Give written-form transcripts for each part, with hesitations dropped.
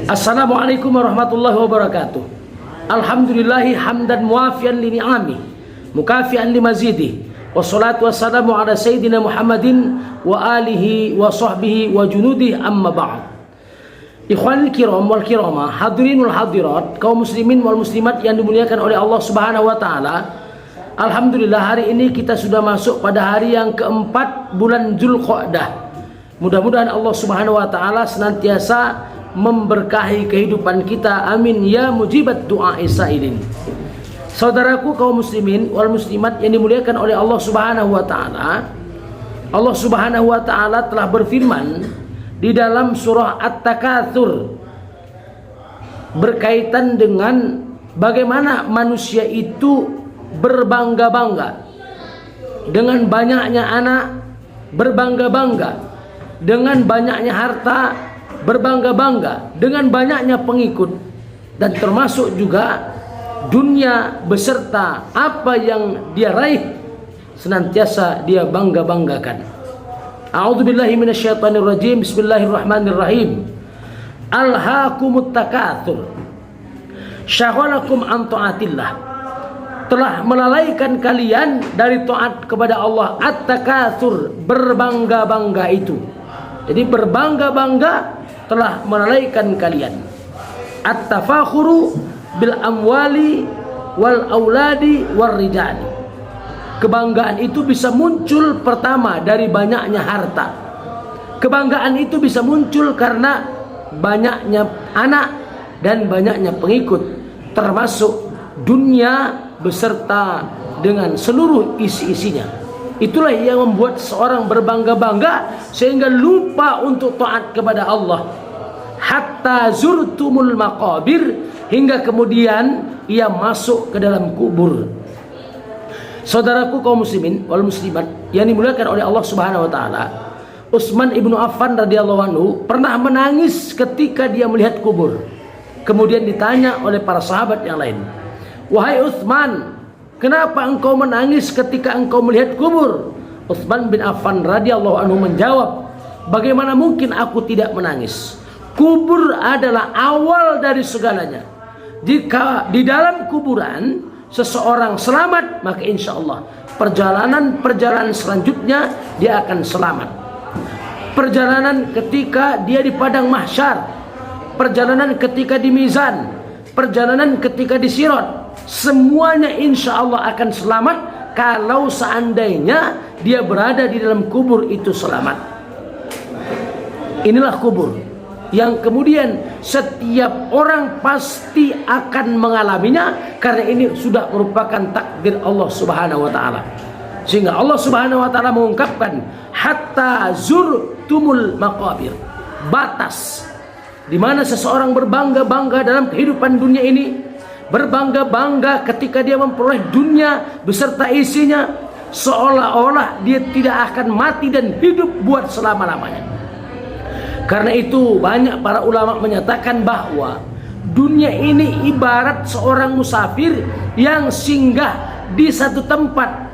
Assalamualaikum warahmatullahi wabarakatuh. Alhamdulillahi hamdan muafian li ni'ami mukafian li mazidi. Wassalatu wassalamu ala sayyidina Muhammadin wa alihi wa sahbihi wa junudihi amma ba'd. Ikhwanil kiram wal kiramah, hadirinul hadirat, kaum muslimin wal muslimat yang dimuliakan oleh Allah Subhanahu wa taala. Alhamdulillah, hari ini kita sudah masuk pada hari yang keempat bulan Dzulqa'dah. Mudah-mudahan Allah Subhanahu wa taala senantiasa memberkahi kehidupan kita. Amin ya mujibat doa isailin. Saudaraku kaum muslimin wal muslimat yang dimuliakan oleh Allah Subhanahu wa taala. Allah Subhanahu wa taala telah berfirman di dalam surah At-Takatsur berkaitan dengan bagaimana manusia itu berbangga-bangga dengan banyaknya anak, berbangga-bangga dengan banyaknya harta, berbangga-bangga dengan banyaknya pengikut, dan termasuk juga dunia beserta apa yang dia raih senantiasa dia bangga-banggakan. A'udzubillahi minasyaitonirrajim. Bismillahirrahmanirrahim. Alhaakumut takatsur syaghalakum an taatillah. Telah melalaikan kalian dari taat kepada Allah. At-takatsur, berbangga-bangga itu. Jadi berbangga-bangga telah melalaikan kalian. At-tafakhuru bil amwali wal auladi war rijali. Kebanggaan itu bisa muncul pertama dari banyaknya harta. Kebanggaan itu bisa muncul karena banyaknya anak dan banyaknya pengikut, termasuk dunia beserta dengan seluruh isi-isinya. Itulah yang membuat seorang berbangga-bangga sehingga lupa untuk taat kepada Allah. Hatta zurtumul maqabir, hingga kemudian ia masuk ke dalam kubur. Saudaraku kaum muslimin wal muslimat yang dimuliakan oleh Allah Subhanahu wa taala, Utsman ibnu Affan radhiyallahu anhu pernah menangis ketika dia melihat kubur. Kemudian ditanya oleh para sahabat yang lain, "Wahai Utsman, kenapa engkau menangis ketika engkau melihat kubur?" Utsman bin Affan radhiyallahu anhu menjawab, "Bagaimana mungkin aku tidak menangis? Kubur adalah awal dari segalanya. Jika di dalam kuburan seseorang selamat, maka insya Allah perjalanan selanjutnya dia akan selamat. Perjalanan ketika dia di padang mahsyar, perjalanan ketika di mizan, perjalanan ketika di sirat, semuanya insya Allah akan selamat kalau seandainya dia berada di dalam kubur itu selamat." Inilah kubur yang kemudian setiap orang pasti akan mengalaminya, karena ini sudah merupakan takdir Allah Subhanahu wa taala. Sehingga Allah Subhanahu wa taala mengungkapkan hatta zurtumul maqabir, batas di mana seseorang berbangga-bangga dalam kehidupan dunia ini, berbangga-bangga ketika dia memperoleh dunia beserta isinya, seolah-olah dia tidak akan mati dan hidup buat selama-lamanya. Karena itu banyak para ulama menyatakan bahwa dunia ini ibarat seorang musafir yang singgah di satu tempat,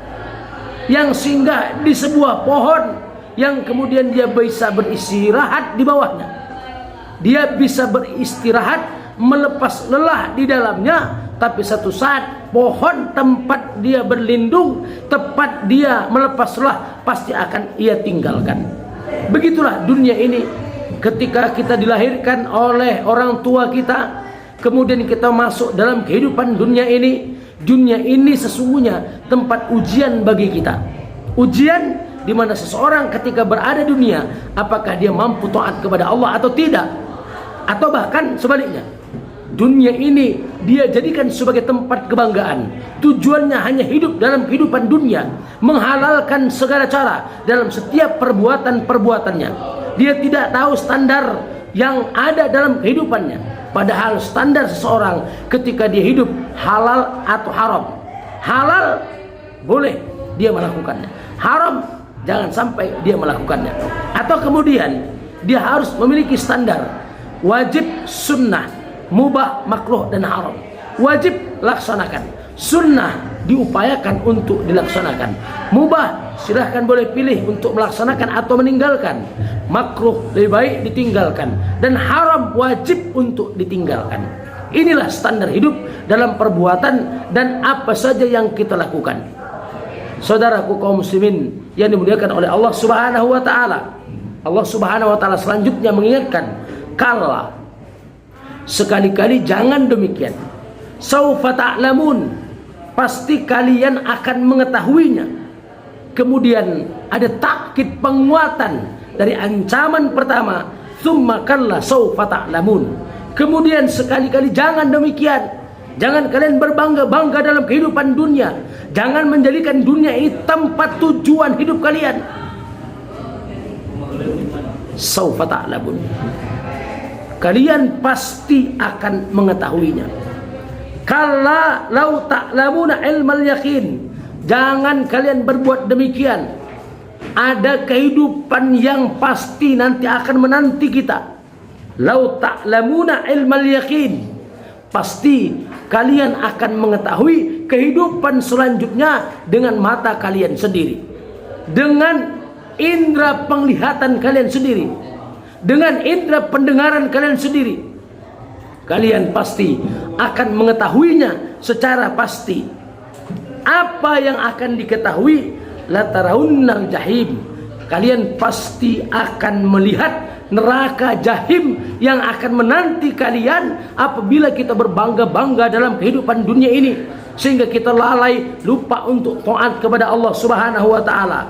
yang singgah di sebuah pohon, yang kemudian dia bisa beristirahat di bawahnya. Dia bisa beristirahat, melepas lelah di dalamnya, tapi satu saat pohon tempat dia berlindung, tempat dia melepas lelah, pasti akan ia tinggalkan. Begitulah dunia ini. Ketika kita dilahirkan oleh orang tua kita, kemudian kita masuk dalam kehidupan dunia ini. Dunia ini sesungguhnya tempat ujian bagi kita. Ujian di mana seseorang ketika berada di dunia, apakah dia mampu taat kepada Allah atau tidak, atau bahkan sebaliknya, dunia ini dia jadikan sebagai tempat kebanggaan. Tujuannya hanya hidup dalam kehidupan dunia, menghalalkan segala cara dalam setiap perbuatan-perbuatannya. Dia tidak tahu standar yang ada dalam kehidupannya. Padahal standar seseorang ketika dia hidup halal atau haram. Halal boleh dia melakukannya, haram jangan sampai dia melakukannya. Atau kemudian dia harus memiliki standar wajib, sunnah, mubah, makruh, dan haram. Wajib laksanakan, sunnah diupayakan untuk dilaksanakan. Mubah silahkan boleh pilih untuk melaksanakan atau meninggalkan. Makruh lebih baik ditinggalkan, dan haram wajib untuk ditinggalkan. Inilah standar hidup dalam perbuatan dan apa saja yang kita lakukan. Saudaraku kaum muslimin yang dimuliakan oleh Allah Subhanahu wa taala. Allah Subhanahu wa taala selanjutnya mengingatkan, kala sekali-kali jangan demikian. Saufa ta'lamun, pasti kalian akan mengetahuinya. Kemudian ada takkid penguatan dari ancaman pertama, tsumma kalla saufa ta'lamun. Kemudian sekali-kali jangan demikian. Jangan kalian berbangga-bangga dalam kehidupan dunia. Jangan menjadikan dunia ini tempat tujuan hidup kalian. Saufa ta'lamun, kalian pasti akan mengetahuinya. Kalla lau ta'lamuna ilmal yakin, jangan kalian berbuat demikian. Ada kehidupan yang pasti nanti akan menanti kita. Lau ta'lamuna ilmal yakin, pasti kalian akan mengetahui kehidupan selanjutnya dengan mata kalian sendiri, dengan indera penglihatan kalian sendiri, dengan indera pendengaran kalian sendiri. Kalian pasti akan mengetahuinya secara pasti. Apa yang akan diketahui? Latarawunnal jahim, kalian pasti akan melihat neraka jahim yang akan menanti kalian apabila kita berbangga-bangga dalam kehidupan dunia ini, sehingga kita lalai, lupa untuk taat kepada Allah Subhanahu wa taala.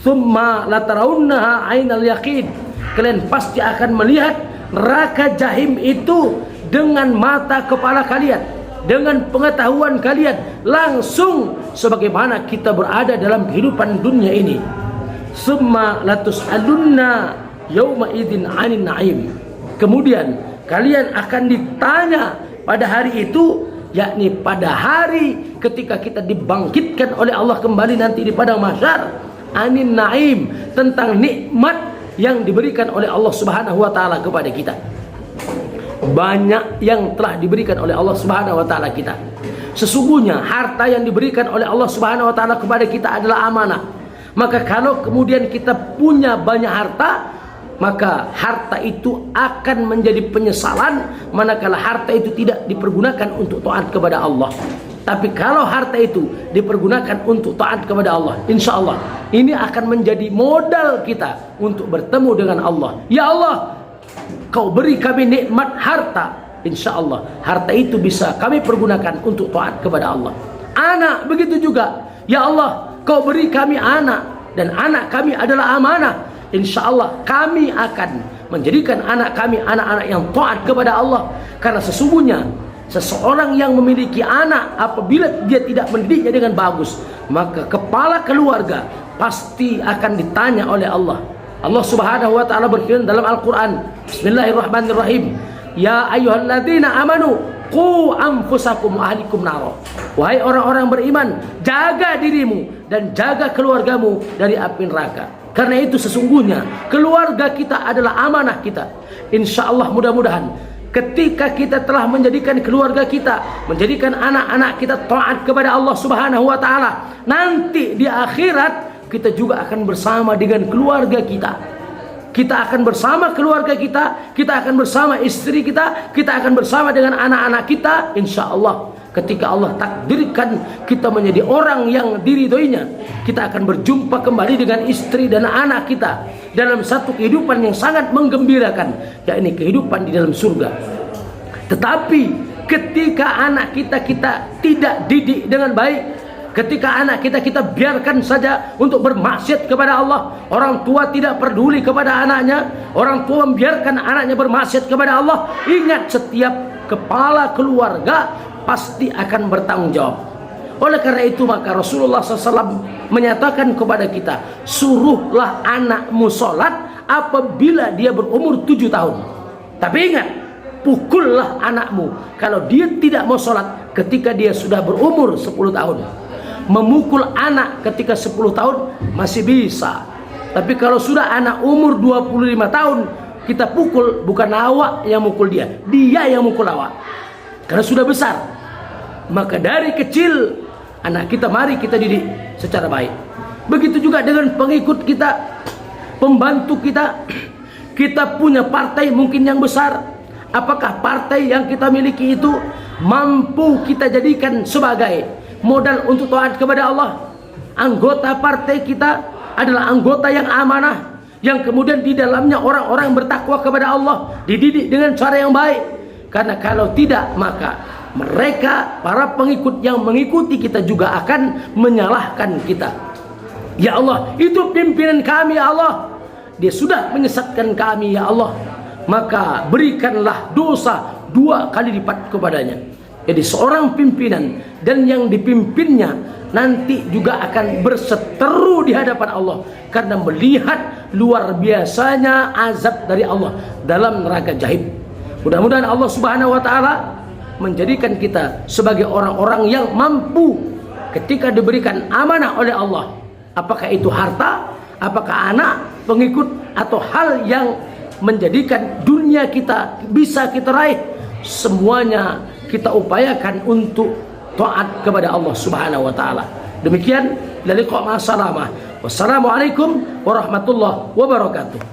Tsumma latarawunnaha ainal yaqin, kalian pasti akan melihat neraka jahim itu dengan mata kepala kalian, dengan pengetahuan kalian langsung sebagaimana kita berada dalam kehidupan dunia ini. Tsumma latus'alunna yauma idzin 'anin na'im, kemudian kalian akan ditanya pada hari itu, yakni pada hari ketika kita dibangkitkan oleh Allah kembali nanti di padang mahsyar, 'anin na'im, tentang nikmat yang diberikan oleh Allah Subhanahu wa taala kepada kita. Banyak yang telah diberikan oleh Allah Subhanahu wa taala kita. Sesungguhnya harta yang diberikan oleh Allah Subhanahu wa taala kepada kita adalah amanah. Maka kalau kemudian kita punya banyak harta, maka harta itu akan menjadi penyesalan manakala harta itu tidak dipergunakan untuk taat kepada Allah. Tapi kalau harta itu dipergunakan untuk taat kepada Allah, insya Allah ini akan menjadi modal kita untuk bertemu dengan Allah. Ya Allah, Kau beri kami nikmat harta, insya Allah harta itu bisa kami pergunakan untuk taat kepada Allah. Anak begitu juga. Ya Allah, Kau beri kami anak, dan anak kami adalah amanah. Insya Allah kami akan menjadikan anak kami anak-anak yang taat kepada Allah. Karena sesungguhnya seseorang yang memiliki anak, apabila dia tidak mendidiknya dengan bagus, maka kepala keluarga pasti akan ditanya oleh Allah. Allah Subhanahu wa taala berfirman dalam Al-Qur'an, Bismillahirrahmanirrahim, ya ayyuhalladzina amanu qu anfusakum wa ahlikum nar. Wahai orang-orang beriman, jaga dirimu dan jaga keluargamu dari api neraka. Karena itu sesungguhnya keluarga kita adalah amanah kita. Insya Allah mudah-mudahan ketika kita telah menjadikan keluarga kita, menjadikan anak-anak kita taat kepada Allah Subhanahu wa taala, nanti di akhirat kita juga akan bersama dengan keluarga kita. Kita akan bersama keluarga kita, kita akan bersama istri kita, kita akan bersama dengan anak-anak kita. Insya Allah ketika Allah takdirkan kita menjadi orang yang diridhoinya, kita akan berjumpa kembali dengan istri dan anak kita dalam satu kehidupan yang sangat menggembirakan, yakni kehidupan di dalam surga. Tetapi ketika anak kita tidak didik dengan baik, ketika anak kita biarkan saja untuk bermaksiat kepada Allah, orang tua tidak peduli kepada anaknya, orang tua membiarkan anaknya bermaksiat kepada Allah, ingat setiap kepala keluarga pasti akan bertanggung jawab. Oleh karena itu maka Rasulullah SAW menyatakan kepada kita, suruhlah anakmu sholat apabila dia berumur 7 tahun. Tapi ingat, pukullah anakmu kalau dia tidak mau sholat ketika dia sudah berumur 10 tahun. Memukul anak ketika 10 tahun masih bisa. Tapi kalau sudah anak umur 25 tahun, kita pukul, bukan awak yang mukul dia yang mukul awak. Karena sudah besar. Maka dari kecil anak kita mari kita didik secara baik. Begitu juga dengan pengikut kita, pembantu kita. Kita punya partai mungkin yang besar. Apakah partai yang kita miliki itu mampu kita jadikan sebagai modal untuk taat kepada Allah? Anggota partai kita adalah anggota yang amanah, yang kemudian di dalamnya orang-orang bertakwa kepada Allah, dididik dengan cara yang baik. Karena kalau tidak, maka mereka, para pengikut yang mengikuti kita juga akan menyalahkan kita. Ya Allah, itu pimpinan kami ya Allah, dia sudah menyesatkan kami ya Allah, maka berikanlah dosa 2 kali lipat kepadanya. Jadi seorang pimpinan dan yang dipimpinnya nanti juga akan berseteru di hadapan Allah karena melihat luar biasanya azab dari Allah dalam neraka jahim. Mudah-mudahan Allah Subhanahu wa taala menjadikan kita sebagai orang-orang yang mampu ketika diberikan amanah oleh Allah, apakah itu harta, apakah anak, pengikut, atau hal yang menjadikan dunia kita bisa kita raih, semuanya kita upayakan untuk taat kepada Allah Subhanahu wa taala. Demikian, la liqa ma'as salamah. Wassalamualaikum warahmatullahi wabarakatuh.